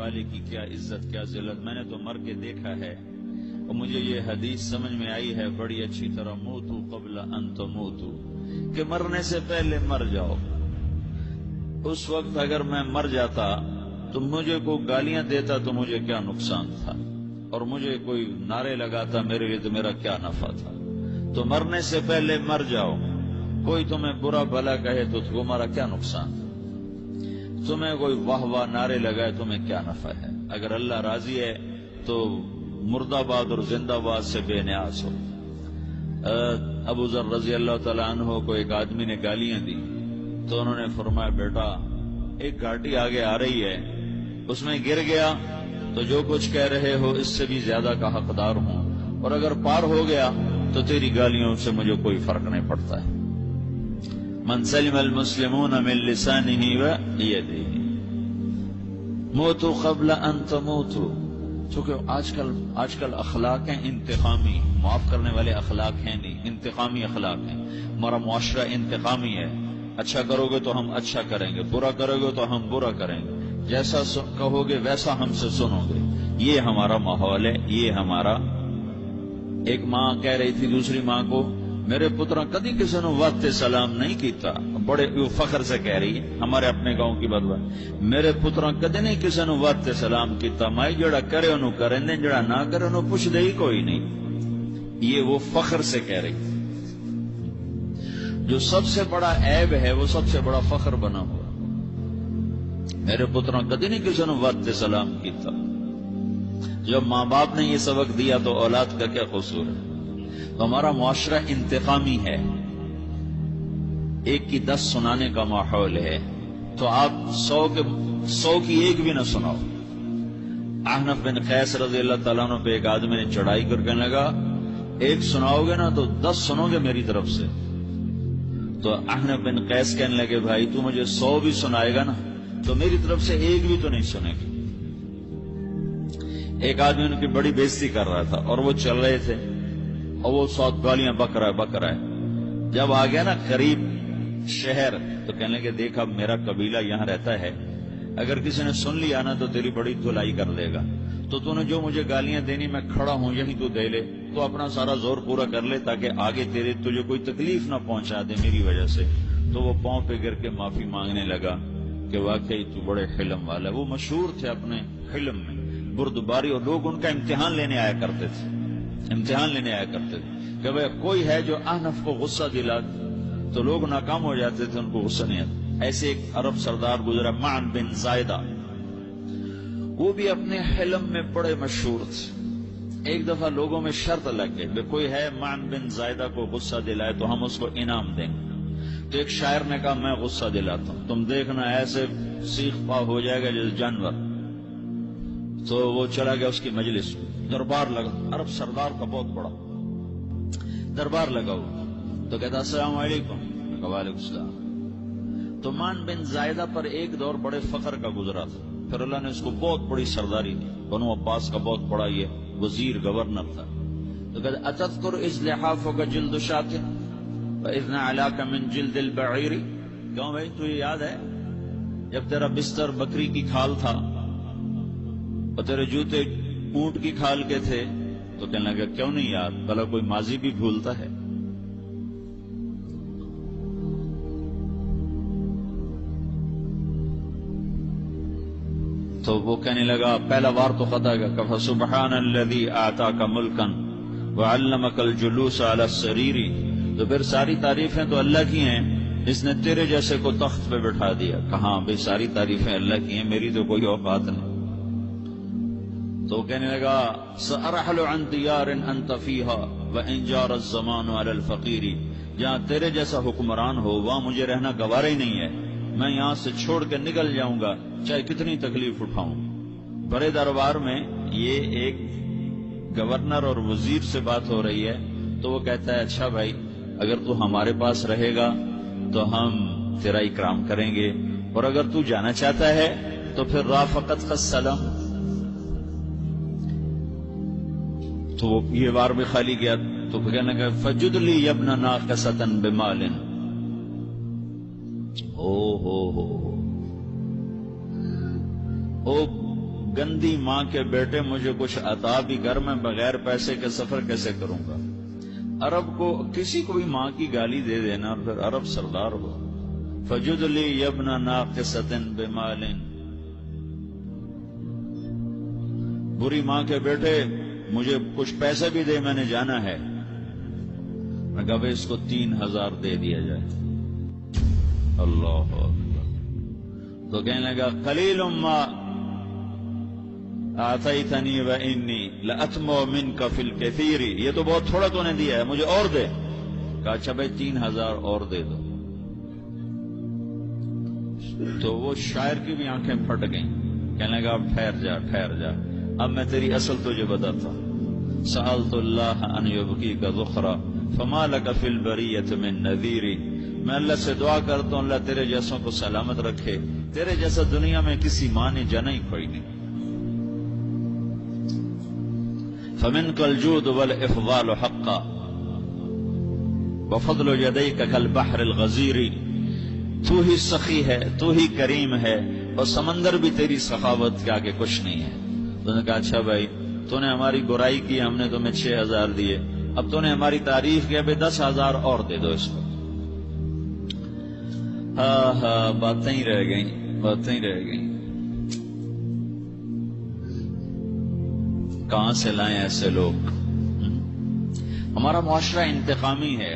والے کی کیا عزت کیا ذلت. میں نے تو مر کے دیکھا ہے اور مجھے یہ حدیث سمجھ میں آئی ہے بڑی اچھی طرح، موتو قبل ان تموتو، کہ مرنے سے پہلے مر جاؤ. اس وقت اگر میں مر جاتا تو مجھے کوئی گالیاں دیتا تو مجھے کیا نقصان تھا، اور مجھے کوئی نعرے لگاتا میرے لیے تو میرا کیا نفع تھا. تو مرنے سے پہلے مر جاؤ. کوئی تمہیں برا بھلا کہے تو تمہارا کیا نقصان، تمہیں کوئی واہ واہ نعرے لگائے تمہیں کیا نفع ہے. اگر اللہ راضی ہے تو مردہ باد اور زندہ باد سے بے نیاز ہو. ابو ذر رضی اللہ تعالیٰ عنہ کو ایک آدمی نے گالیاں دی تو انہوں نے فرمایا بیٹا ایک گاڑی آگے آ رہی ہے، اس میں گر گیا تو جو کچھ کہہ رہے ہو اس سے بھی زیادہ کا حقدار ہوں، اور اگر پار ہو گیا تو تیری گالیوں سے مجھے کوئی فرق نہیں پڑتا ہے. من سلم المسلمون من لسانه ويده موتوا قبل ان تموتوا. چونکہ آج کل اخلاق ہیں انتقامی، معاف کرنے والے اخلاق ہیں نہیں، انتقامی اخلاق ہیں. ہمارا معاشرہ انتقامی ہے. اچھا کرو گے تو ہم اچھا کریں گے، برا کرو گے تو ہم برا کریں گے، جیسا کہو گے ویسا ہم سے سنو گے. یہ ہمارا ماحول ہے، یہ ہمارا. ایک ماں کہہ رہی تھی دوسری ماں کو میرے پترا کدی کسی نے وقت سلام نہیں کیتا. بڑے فخر سے کہہ رہی ہے ہمارے اپنے گاؤں کی بات. میرے پترا کدی نہیں کسی نے وقت سلام کیتا، میں جڑا کرے انہوں کریں دیں، جڑا نہ کرے انہوں پوچھ دے ہی کوئی نہیں. یہ وہ فخر سے کہہ رہی. جو سب سے بڑا عیب ہے وہ سب سے بڑا فخر بنا ہوا. میرے پترا کدی نہیں کسی نے وقت سلام کیتا. جب ماں باپ نے یہ سبق دیا تو اولاد کا کیا قصور ہے. تو ہمارا معاشرہ انتقامی ہے، ایک کی 10 سنانے کا ماحول ہے. تو آپ 100 کی ایک بھی نہ سناؤ. احنف بن قیس رضی اللہ تعالیٰ عنہ پہ ایک آدمی نے چڑھائی کر کے لگا ایک سناؤ گے نا تو 10 سنو گے میری طرف سے. تو احنف بن قیس کہنے لگے بھائی تو مجھے 100 بھی سنائے گا نا تو میری طرف سے ایک بھی تو نہیں سنے گی. ایک آدمی ان کی بڑی بےزتی کر رہا تھا اور وہ چل رہے تھے اور وہ 100 گالیاں بک رہا ہے. جب آ گیا نا قریب شہر تو کہنے لگے دیکھا میرا قبیلہ یہاں رہتا ہے، اگر کسی نے سن لیا نا تو تیری بڑی دھلائی کر دے گا. تو نے جو مجھے گالیاں دینی میں کھڑا ہوں یہیں تو دے لے، تو اپنا سارا زور پورا کر لے تاکہ آگے تجھے کوئی تکلیف نہ پہنچا دے میری وجہ سے. تو وہ پاؤں پہ گر کے معافی مانگنے لگا کہ واقعی تو بڑے حلم والا. وہ مشہور تھے اپنے حلم میں، بردباری، اور لوگ ان کا امتحان لینے آیا کرتے تھے کہ بھئی کوئی ہے جو احنف کو غصہ دلا تو لوگ ناکام ہو جاتے تھے، ان کو غصہ نہیں آتا. ایسے ایک عرب سردار گزرا معن بن زائدہ، وہ بھی اپنے حلم میں بڑے مشہور تھے. ایک دفعہ لوگوں میں شرط لگ گئی کوئی ہے معن بن زائدہ کو غصہ دلائے تو ہم اس کو انعام دیں گے. تو ایک شاعر نے کہا میں غصہ دلاتا ہوں، تم دیکھنا ایسے سیخ پا ہو جائے گا جیسے جانور. تو وہ چلا گیا اس کی مجلس، دربار لگا، عرب سردار کا بہت بڑا دربار لگا ہوا. تو کہتا السلام علیکم. وعلیکم السلام. تو معن بن زائدہ پر ایک دور بڑے فخر کا گزرا تھا، پھر اللہ نے اس کو بہت بڑی سرداری دی. بنو عباس کا بہت بڑا یہ وزیر گورنر تھا. تو کہتا اتذکر اذ لحافک جلد شاۃ واذ نعلاک من جلد البعیر. کیوں بھائی تجھے یاد ہے جب تیرا بستر بکری کی کھال تھا اور تیرے جوتے اونٹ کی کھال کے تھے؟ تو کہنے لگا کیوں نہیں یاد، بھلا کوئی ماضی بھی بھولتا ہے. تو وہ کہنے لگا پہلا بار تو خطا گیا کہ فسبحان الذی اعطاک ملکا وعلمک الجلوس علی السریر. تو پھر ساری تعریفیں تو اللہ کی ہیں جس نے تیرے جیسے کو تخت پہ بٹھا دیا. کہاں بھئی ساری تعریفیں اللہ کی ہیں، میری تو کوئی اوقات نہیں. تو کہنے لگا سأرحل عن دیار انت فیہا وان جار الزمان علی الفقیر. جہاں تیرے جیسا حکمران ہو وہاں مجھے رہنا گوارا ہی نہیں ہے، میں یہاں سے چھوڑ کے نکل جاؤں گا چاہے کتنی تکلیف اٹھاؤں. بڑے دربار میں یہ ایک گورنر اور وزیر سے بات ہو رہی ہے. تو وہ کہتا ہے اچھا بھائی اگر تو ہمارے پاس رہے گا تو ہم تیرا اکرام کریں گے، اور اگر تو جانا چاہتا ہے تو پھر رافقت کا سلام. تو وہ یہ بار بھی خالی گیا. تو کہنے لگا فجد لی ابن ناقصۃ بمال. او گندی ماں کے بیٹے مجھے کچھ عطا بھی کر، میں بغیر پیسے کے سفر کیسے کروں گا؟ عرب کو کسی کو بھی ماں کی گالی دے دینا اور پھر عرب سردار ہو. فجد لی یبن ناقصۃ بمال، بری ماں کے بیٹے مجھے کچھ پیسے بھی دے، میں نے جانا ہے. میں کہا اس کو 3000 دے دیا جائے. اللہ اکبر. تو کہنے لگا قلیل ما اعطیتنی وانی لاتمع منک فی الکثیر، یہ تو بہت تھوڑا تو نے دیا ہے، مجھے اور دے. کہا اچھا بھائی 3000 اور دے دو. تو وہ شاعر کی بھی آنکھیں پھٹ گئیں. کہنے لگا اب ٹھہر جا ٹھہر جا، اب میں تیری اصل تجھے بتاتا. سألت اللہ ان یبقیک ذخرا فما لک فی البریۃ من نذیر، میں اللہ سے دعا کرتا ہوں اللہ تیرے جیسوں کو سلامت رکھے، تیرے جیسا دنیا میں کسی ماں نے جنا ہی کوئی نہیں. فمنک الجود والافضال حقا وفضل یدیک کالبحر الغزیر، تو ہی سخی ہے، تو ہی کریم ہے، اور سمندر بھی تیری سخاوت کے آگے کچھ نہیں ہے. تو نے کہا اچھا بھائی تو نے ہماری برائی کی، ہم نے تمہیں 6000 دیے، اب تو نے ہماری تعریف کی، ابھی 10,000 اور دے دو اس کو. ہاں باتیں ہی رہ گئیں، باتیں ہی رہ گئیں. کہاں سے لائیں ایسے لوگ؟ ہمارا معاشرہ انتقامی ہے،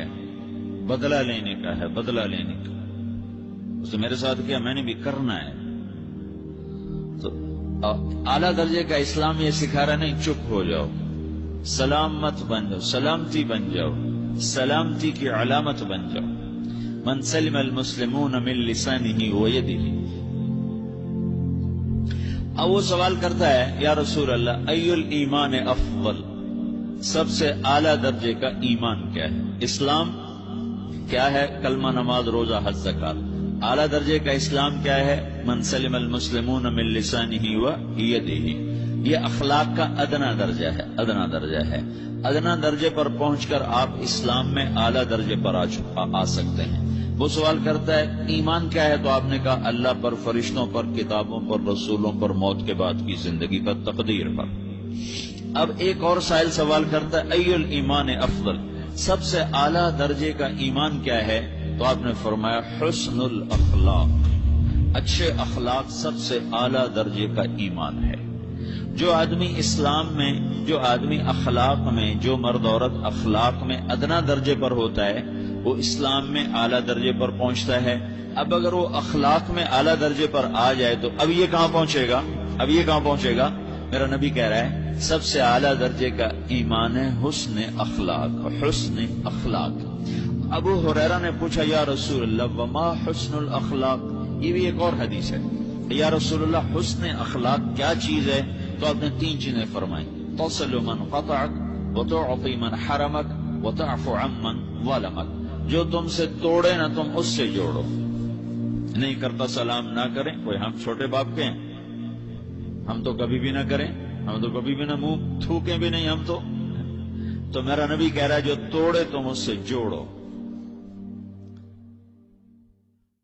بدلہ لینے کا ہے، بدلہ لینے کا. اس نے میرے ساتھ کیا، میں نے بھی کرنا ہے. تو اعلیٰ درجے کا اسلام یہ سکھا رہا نہیں چپ ہو جاؤ، سلام مت بن جاؤ، سلامتی بن جاؤ، سلامتی کی علامت بن جاؤ. من سلم المسلمون من لسانه ويده. اب وہ سوال کرتا ہے یا رسول اللہ ای الایمان افضل، سب سے اعلیٰ درجے کا ایمان کیا ہے؟ اسلام کیا ہے؟ کلمہ، نماز، روزہ، حج، زکات. اعلیٰ درجے کا اسلام کیا ہے؟ من سلم المسلمون من لسانه ويده. یہ اخلاق کا ادنا درجہ ہے، ادنا درجہ ہے. ادنا درجے پر پہنچ کر آپ اسلام میں اعلیٰ درجے پر آ سکتے ہیں. وہ سوال کرتا ہے ایمان کیا ہے؟ تو آپ نے کہا اللہ پر، فرشتوں پر، کتابوں پر، رسولوں پر، موت کے بعد کی زندگی پر، تقدیر پر. اب ایک اور سائل سوال کرتا ہے ای الایمان افضل، سب سے اعلیٰ درجے کا ایمان کیا ہے؟ تو آپ نے فرمایا حسن الاخلاق، اچھے اخلاق سب سے اعلیٰ درجے کا ایمان ہے. جو آدمی اسلام میں، جو آدمی اخلاق میں، جو مرد عورت اخلاق میں ادنا درجے پر ہوتا ہے وہ اسلام میں اعلیٰ درجے پر پہنچتا ہے. اب اگر وہ اخلاق میں اعلیٰ درجے پر آ جائے تو اب یہ کہاں پہنچے گا؟ اب یہ کہاں پہنچے گا؟ میرا نبی کہہ رہا ہے سب سے اعلیٰ درجے کا ایمان ہے حسن اخلاق، حسن اخلاق. ابو ہریرہ نے پوچھا یا رسول اللہ وما حسن الاخلاق، یہ بھی ایک اور حدیث ہے. یا رسول اللہ حسن اخلاق کیا چیز ہے؟ تو آپ نے 3 چیزیں فرمائیں، تصل من قطعک وتعطی من حرمک وتعفو عمن ظلمک. جو تم سے توڑے نہ تم اس سے جوڑو. نہیں کرتا سلام نہ کریں. کوئی ہم چھوٹے باپ کے ہیں؟ ہم تو کبھی بھی نہ کریں، ہم تو کبھی بھی نہ منہ تھوکیں بھی نہیں ہم تو. تو میرا نبی کہہ رہا ہے جو توڑے تم اس سے جوڑو.